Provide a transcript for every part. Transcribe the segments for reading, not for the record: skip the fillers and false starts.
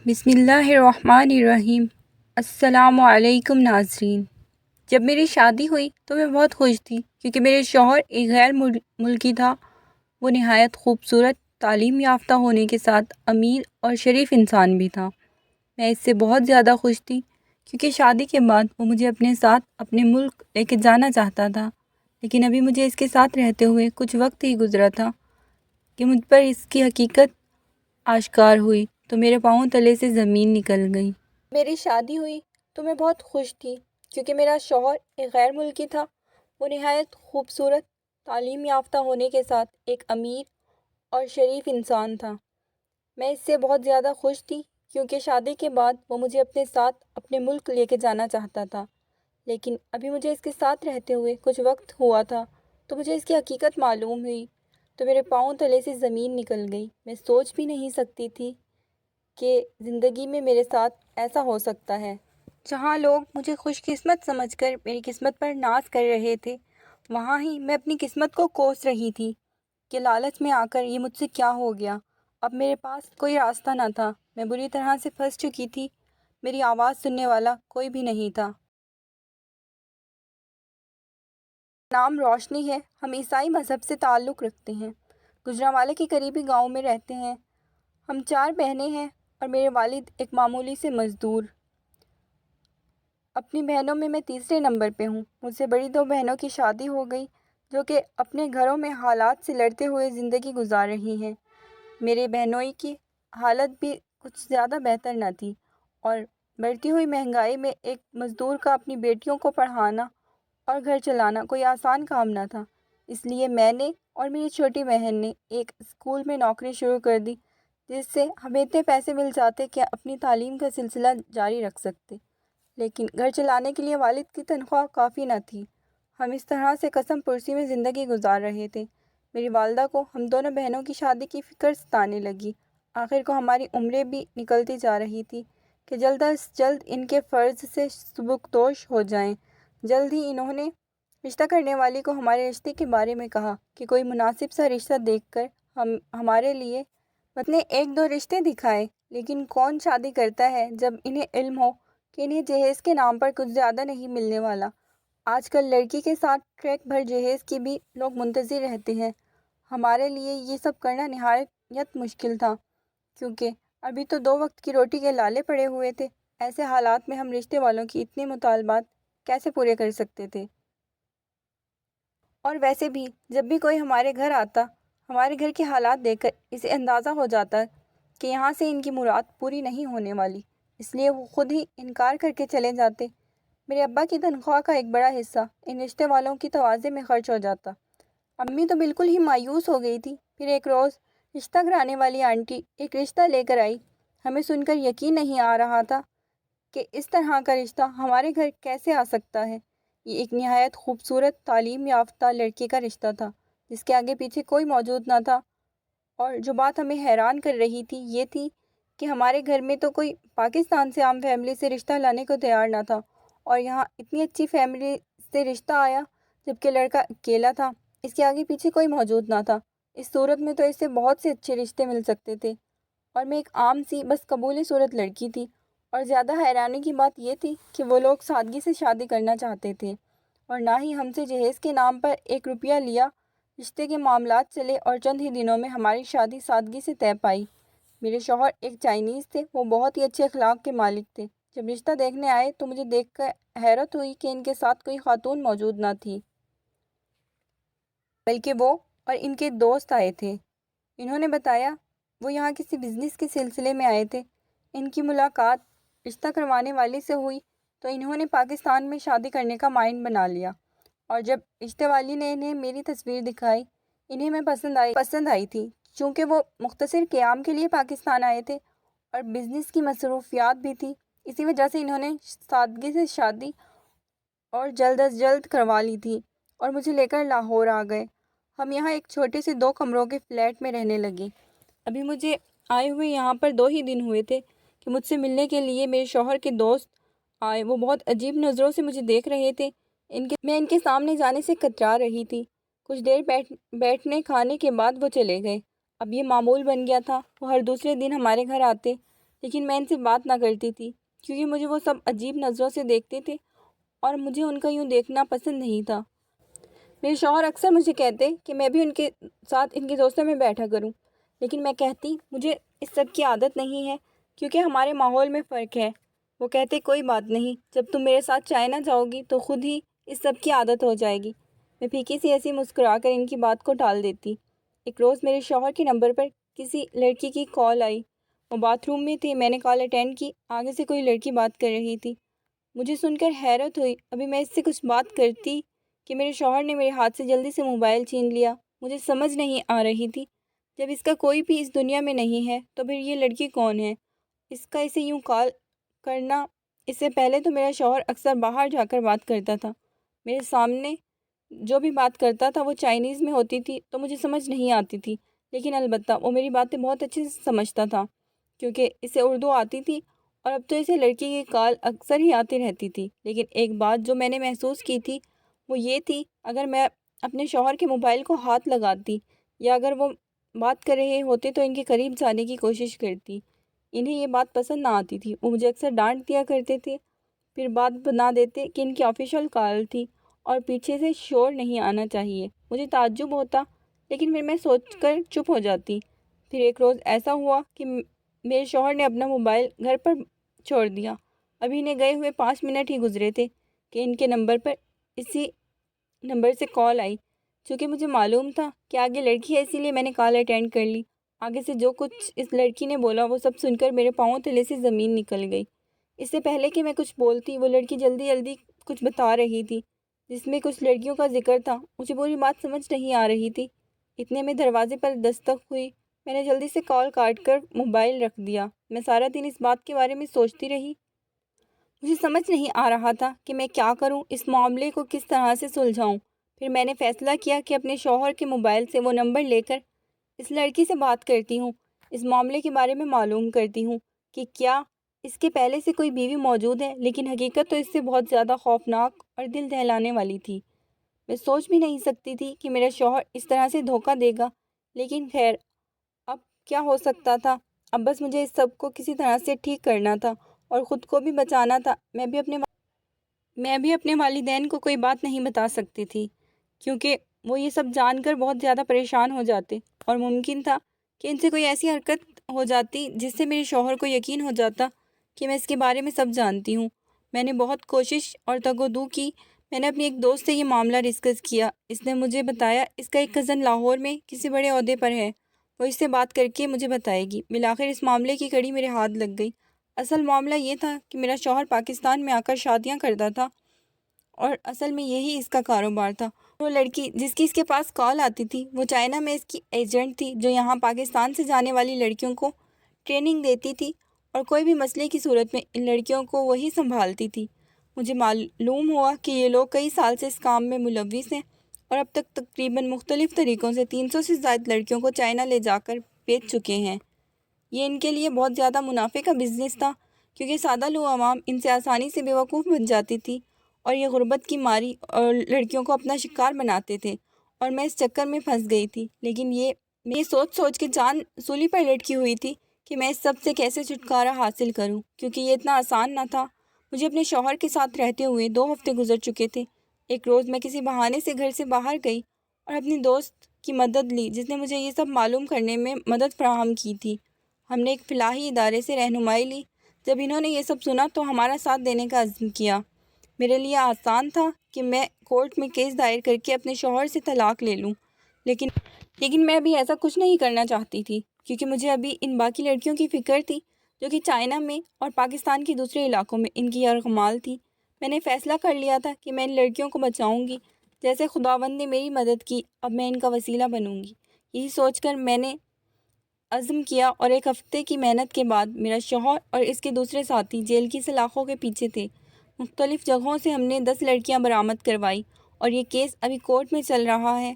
بسم اللہ الرحمن الرحیم۔ السلام علیکم ناظرین۔ جب میری شادی ہوئی تو میں بہت خوش تھی کیونکہ میرے شوہر ایک غیر ملکی تھا۔ وہ نہایت خوبصورت، تعلیم یافتہ ہونے کے ساتھ امیر اور شریف انسان بھی تھا۔ میں اس سے بہت زیادہ خوش تھی کیونکہ شادی کے بعد وہ مجھے اپنے ساتھ اپنے ملک لے کے جانا چاہتا تھا، لیکن ابھی مجھے اس کے ساتھ رہتے ہوئے کچھ وقت ہی گزرا تھا کہ مجھ پر اس کی حقیقت آشکار ہوئی تو میرے پاؤں تلے سے زمین نکل گئی۔ میری شادی ہوئی تو میں بہت خوش تھی کیونکہ میرا شوہر ایک غیر ملکی تھا۔ وہ نہایت خوبصورت، تعلیم یافتہ ہونے کے ساتھ ایک امیر اور شریف انسان تھا۔ میں اس سے بہت زیادہ خوش تھی کیونکہ شادی کے بعد وہ مجھے اپنے ساتھ اپنے ملک لے کے جانا چاہتا تھا، لیکن ابھی مجھے اس کے ساتھ رہتے ہوئے کچھ وقت ہوا تھا تو مجھے اس کی حقیقت معلوم ہوئی تو میرے پاؤں تلے سے زمین نکل گئی۔ میں سوچ بھی نہیں سکتی تھی کہ زندگی میں میرے ساتھ ایسا ہو سکتا ہے۔ جہاں لوگ مجھے خوش قسمت سمجھ کر میری قسمت پر ناز کر رہے تھے، وہاں ہی میں اپنی قسمت کو کوس رہی تھی کہ لالچ میں آ کر یہ مجھ سے کیا ہو گیا۔ اب میرے پاس کوئی راستہ نہ تھا، میں بری طرح سے پھنس چکی تھی، میری آواز سننے والا کوئی بھی نہیں تھا۔ نام روشنی ہے، ہم عیسائی مذہب سے تعلق رکھتے ہیں، گجرانوالے کے قریبی گاؤں میں رہتے ہیں۔ ہم 4 بہنیں ہیں اور میرے والد ایک معمولی سے مزدور۔ اپنی بہنوں میں تیسرے نمبر پہ ہوں۔ مجھ سے بڑی 2 بہنوں کی شادی ہو گئی جو کہ اپنے گھروں میں حالات سے لڑتے ہوئے زندگی گزار رہی ہیں۔ میرے بہنوئی کی حالت بھی کچھ زیادہ بہتر نہ تھی اور بڑھتی ہوئی مہنگائی میں ایک مزدور کا اپنی بیٹیوں کو پڑھانا اور گھر چلانا کوئی آسان کام نہ تھا۔ اس لیے میں نے اور میری چھوٹی بہن نے ایک اسکول میں نوکری شروع کر دی جس سے ہمیں اتنے پیسے مل جاتے کہ اپنی تعلیم کا سلسلہ جاری رکھ سکتے، لیکن گھر چلانے کے لیے والد کی تنخواہ کافی نہ تھی۔ ہم اس طرح سے قسم پرسی میں زندگی گزار رہے تھے۔ میری والدہ کو ہم دونوں بہنوں کی شادی کی فکر ستانے لگی۔ آخر کو ہماری عمریں بھی نکلتی جا رہی تھی کہ جلد از جلد ان کے فرض سے سبکدوش ہو جائیں۔ جلد ہی انہوں نے رشتہ کرنے والی کو ہمارے رشتے کے بارے میں کہا کہ کوئی مناسب سا رشتہ دیکھ کر ہمارے لیے نے 1-2 رشتے دکھائے، لیکن کون شادی کرتا ہے جب انہیں علم ہو کہ انہیں جہیز کے نام پر کچھ زیادہ نہیں ملنے والا۔ آج کل لڑکی کے ساتھ ٹرک بھر جہیز کی بھی لوگ منتظر رہتے ہیں۔ ہمارے لیے یہ سب کرنا نہایت مشکل تھا کیونکہ ابھی تو 2 وقت کی روٹی کے لالے پڑے ہوئے تھے۔ ایسے حالات میں ہم رشتے والوں کی اتنے مطالبات کیسے پورے کر سکتے تھے؟ اور ویسے بھی جب بھی کوئی ہمارے گھر آتا، ہمارے گھر کے حالات دیکھ کر اسے اندازہ ہو جاتا کہ یہاں سے ان کی مراد پوری نہیں ہونے والی، اس لیے وہ خود ہی انکار کر کے چلے جاتے۔ میرے ابا کی تنخواہ کا ایک بڑا حصہ ان رشتے والوں کی توازے میں خرچ ہو جاتا۔ امی تو بالکل ہی مایوس ہو گئی تھی۔ پھر ایک روز رشتہ کرانے والی آنٹی ایک رشتہ لے کر آئی۔ ہمیں سن کر یقین نہیں آ رہا تھا کہ اس طرح کا رشتہ ہمارے گھر کیسے آ سکتا ہے۔ یہ ایک نہایت خوبصورت، تعلیم یافتہ لڑکی کا رشتہ تھا جس کے آگے پیچھے کوئی موجود نہ تھا، اور جو بات ہمیں حیران کر رہی تھی یہ تھی کہ ہمارے گھر میں تو کوئی پاکستان سے عام فیملی سے رشتہ لانے کو تیار نہ تھا، اور یہاں اتنی اچھی فیملی سے رشتہ آیا جبکہ لڑکا اکیلا تھا، اس کے آگے پیچھے کوئی موجود نہ تھا۔ اس صورت میں تو اس سے بہت سے اچھے رشتے مل سکتے تھے، اور میں ایک عام سی بس قبولی صورت لڑکی تھی۔ اور زیادہ حیرانی کی بات یہ تھی کہ وہ لوگ سادگی سے شادی کرنا چاہتے تھے اور نہ ہی ہم سے جہیز کے نام پر 1 روپیہ لیا۔ رشتے کے معاملات چلے اور چند ہی دنوں میں ہماری شادی سادگی سے طے پائی۔ میرے شوہر ایک چائنیز تھے، وہ بہت ہی اچھے اخلاق کے مالک تھے۔ جب رشتہ دیکھنے آئے تو مجھے دیکھ کر حیرت ہوئی کہ ان کے ساتھ کوئی خاتون موجود نہ تھی، بلکہ وہ اور ان کے دوست آئے تھے۔ انہوں نے بتایا وہ یہاں کسی بزنس کے سلسلے میں آئے تھے۔ ان کی ملاقات رشتہ کروانے والی سے ہوئی تو انہوں نے پاکستان میں شادی کرنے کا مائنڈ بنا لیا، اور جب رشتے والی نے انہیں میری تصویر دکھائی، انہیں میں پسند آئی تھی۔ چونکہ وہ مختصر قیام کے لیے پاکستان آئے تھے اور بزنس کی مصروفیات بھی تھی، اسی وجہ سے انہوں نے سادگی سے شادی اور جلد از جلد کروا لی تھی اور مجھے لے کر لاہور آ گئے۔ ہم یہاں ایک چھوٹے سے 2 کمروں کے فلیٹ میں رہنے لگے۔ ابھی مجھے آئے ہوئے یہاں پر 2 ہی دن ہوئے تھے کہ مجھ سے ملنے کے لیے میرے شوہر کے دوست آئے۔ وہ بہت عجیب نظروں سے مجھے دیکھ رہے تھے۔ میں ان کے سامنے جانے سے کترا رہی تھی۔ کچھ دیر بیٹھنے کھانے کے بعد وہ چلے گئے۔ اب یہ معمول بن گیا تھا، وہ ہر دوسرے دن ہمارے گھر آتے، لیکن میں ان سے بات نہ کرتی تھی کیونکہ مجھے وہ سب عجیب نظروں سے دیکھتے تھے اور مجھے ان کا یوں دیکھنا پسند نہیں تھا۔ میرے شوہر اکثر مجھے کہتے کہ میں بھی ان کے ساتھ ان کے دوستوں میں بیٹھا کروں، لیکن میں کہتی مجھے اس سب کی عادت نہیں ہے کیونکہ ہمارے ماحول میں فرق ہے۔ وہ کہتے کوئی بات نہیں، جب تم میرے ساتھ چائے نہ جاؤ گی تو خود ہی اس سب کی عادت ہو جائے گی۔ میں پھیکی سی ایسی مسکرا کر ان کی بات کو ٹال دیتی۔ ایک روز میرے شوہر کے نمبر پر کسی لڑکی کی کال آئی۔ وہ باتھ روم میں تھے، میں نے کال اٹینڈ کی، آگے سے کوئی لڑکی بات کر رہی تھی۔ مجھے سن کر حیرت ہوئی، ابھی میں اس سے کچھ بات کرتی کہ میرے شوہر نے میرے ہاتھ سے جلدی سے موبائل چھین لیا۔ مجھے سمجھ نہیں آ رہی تھی، جب اس کا کوئی بھی اس دنیا میں نہیں ہے تو پھر یہ لڑکی کون ہے؟ اس کا اسے یوں کال کرنا۔ اس سے پہلے تو میرا شوہر اکثر باہر جا کر بات کرتا تھا، میرے سامنے جو بھی بات کرتا تھا وہ چائنیز میں ہوتی تھی تو مجھے سمجھ نہیں آتی تھی، لیکن البتہ وہ میری باتیں بہت اچھے سے سمجھتا تھا کیونکہ اسے اردو آتی تھی، اور اب تو اسے لڑکی کی کال اکثر ہی آتی رہتی تھی۔ لیکن ایک بات جو میں نے محسوس کی تھی وہ یہ تھی، اگر میں اپنے شوہر کے موبائل کو ہاتھ لگاتی یا اگر وہ بات کر رہے ہوتے تو ان کے قریب جانے کی کوشش کرتی، انہیں یہ بات پسند نہ آتی تھی۔ وہ مجھے اکثر ڈانٹ دیا کرتے تھے، پھر بات بنا دیتے کہ ان کی آفیشیل کال تھی اور پیچھے سے شور نہیں آنا چاہیے۔ مجھے تعجب ہوتا، لیکن پھر میں سوچ کر چپ ہو جاتی۔ پھر ایک روز ایسا ہوا کہ میرے شوہر نے اپنا موبائل گھر پر چھوڑ دیا۔ ابھی انہیں گئے ہوئے 5 منٹ ہی گزرے تھے کہ ان کے نمبر پر اسی نمبر سے کال آئی۔ چونکہ مجھے معلوم تھا کہ آگے لڑکی ہے، اسی لیے میں نے کال اٹینڈ کر لی۔ آگے سے جو کچھ اس لڑکی نے بولا وہ سب سن کر میرے پاؤں تلے سے زمین نکل گئی۔ اس سے پہلے کہ میں کچھ بولتی وہ لڑکی جلدی جلدی کچھ بتا رہی تھی جس میں کچھ لڑکیوں کا ذکر تھا۔ مجھے پوری بات سمجھ نہیں آ رہی تھی۔ اتنے میں دروازے پر دستک ہوئی، میں نے جلدی سے کال کاٹ کر موبائل رکھ دیا۔ میں سارا دن اس بات کے بارے میں سوچتی رہی۔ مجھے سمجھ نہیں آ رہا تھا کہ میں کیا کروں، اس معاملے کو کس طرح سے سلجھاؤں۔ پھر میں نے فیصلہ کیا کہ اپنے شوہر کے موبائل سے وہ نمبر لے کر اس لڑکی سے بات کرتی ہوں، اس معاملے کے بارے میں معلوم کرتی ہوں کہ کیا اس کے پہلے سے کوئی بیوی موجود ہے۔ لیکن حقیقت تو اس سے بہت زیادہ خوفناک اور دل دہلانے والی تھی۔ میں سوچ بھی نہیں سکتی تھی کہ میرا شوہر اس طرح سے دھوکہ دے گا، لیکن خیر اب کیا ہو سکتا تھا۔ اب بس مجھے اس سب کو کسی طرح سے ٹھیک کرنا تھا اور خود کو بھی بچانا تھا۔ میں بھی اپنے والدین کو کوئی بات نہیں بتا سکتی تھی کیونکہ وہ یہ سب جان کر بہت زیادہ پریشان ہو جاتے، اور ممکن تھا کہ ان سے کوئی ایسی حرکت ہو جاتی جس سے میرے شوہر کو یقین ہو جاتا کہ میں اس کے بارے میں سب جانتی ہوں۔ میں نے بہت کوشش اور تگ و دو کی۔ میں نے اپنی ایک دوست سے یہ معاملہ ڈسکس کیا۔ اس نے مجھے بتایا اس کا ایک کزن لاہور میں کسی بڑے عہدے پر ہے، وہ اس سے بات کر کے مجھے بتائے گی۔ بالآخر اس معاملے کی کڑی میرے ہاتھ لگ گئی۔ اصل معاملہ یہ تھا کہ میرا شوہر پاکستان میں آ کر شادیاں کرتا تھا اور اصل میں یہی اس کا کاروبار تھا۔ وہ لڑکی جس کی اس کے پاس کال آتی تھی وہ چائنا میں اس کی ایجنٹ تھی، جو یہاں پاکستان سے جانے والی لڑکیوں کو ٹریننگ دیتی تھی اور کوئی بھی مسئلے کی صورت میں ان لڑکیوں کو وہی سنبھالتی تھی۔ مجھے معلوم ہوا کہ یہ لوگ کئی سال سے اس کام میں ملوث ہیں اور اب تک تقریباً مختلف طریقوں سے 300 سے زائد لڑکیوں کو چائنا لے جا کر بیچ چکے ہیں۔ یہ ان کے لیے بہت زیادہ منافع کا بزنس تھا کیونکہ سادہ لو عوام ان سے آسانی سے بیوقوف بن جاتی تھی اور یہ غربت کی ماری اور لڑکیوں کو اپنا شکار بناتے تھے، اور میں اس چکر میں پھنس گئی تھی۔ لیکن میں سوچ کے جان سولی پر لٹکی ہوئی تھی کہ میں اس سب سے کیسے چھٹکارا حاصل کروں، کیونکہ یہ اتنا آسان نہ تھا۔ مجھے اپنے شوہر کے ساتھ رہتے ہوئے 2 ہفتے گزر چکے تھے۔ ایک روز میں کسی بہانے سے گھر سے باہر گئی اور اپنی دوست کی مدد لی جس نے مجھے یہ سب معلوم کرنے میں مدد فراہم کی تھی۔ ہم نے ایک فلاحی ادارے سے رہنمائی لی۔ جب انہوں نے یہ سب سنا تو ہمارا ساتھ دینے کا عزم کیا۔ میرے لیے آسان تھا کہ میں کورٹ میں کیس دائر کر کے اپنے شوہر سے طلاق لے لوں، لیکن میں ابھی ایسا کچھ نہیں کرنا چاہتی تھی کیونکہ مجھے ابھی ان باقی لڑکیوں کی فکر تھی جو کہ چائنا میں اور پاکستان کے دوسرے علاقوں میں ان کی یرغمال تھی۔ میں نے فیصلہ کر لیا تھا کہ میں ان لڑکیوں کو بچاؤں گی، جیسے خداوند نے میری مدد کی اب میں ان کا وسیلہ بنوں گی۔ یہی سوچ کر میں نے عزم کیا، اور 1 ہفتے کی محنت کے بعد میرا شوہر اور اس کے دوسرے ساتھی جیل کی سلاخوں کے پیچھے تھے۔ مختلف جگہوں سے ہم نے 10 لڑکیاں برآمد کروائی اور یہ کیس ابھی کورٹ میں چل رہا ہے۔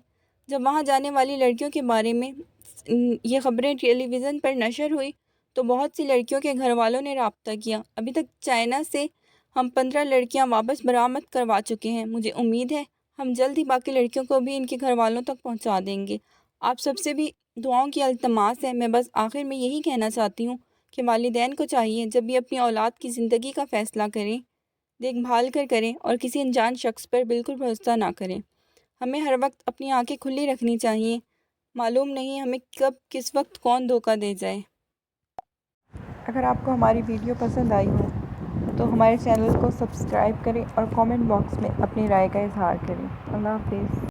جب وہاں جانے والی لڑکیوں کے بارے میں یہ خبریں ٹیلی ویژن پر نشر ہوئی تو بہت سی لڑکیوں کے گھر والوں نے رابطہ کیا۔ ابھی تک چائنا سے ہم 15 لڑکیاں واپس برآمد کروا چکے ہیں۔ مجھے امید ہے ہم جلد ہی باقی لڑکیوں کو بھی ان کے گھر والوں تک پہنچا دیں گے۔ آپ سب سے بھی دعاؤں کی التماس ہے۔ میں بس آخر میں یہی کہنا چاہتی ہوں کہ والدین کو چاہیے جب بھی اپنی اولاد کی زندگی کا فیصلہ کریں، دیکھ بھال کر کریں اور کسی انجان شخص پر بالکل بھروسہ نہ کریں۔ ہمیں ہر وقت اپنی آنکھیں کھلی رکھنی چاہیے، معلوم نہیں ہمیں کب کس وقت کون دھوکہ دے جائے۔ اگر آپ کو ہماری ویڈیو پسند آئی ہو تو ہمارے چینل کو سبسکرائب کریں اور کامنٹ باکس میں اپنی رائے کا اظہار کریں۔ اللہ حافظ۔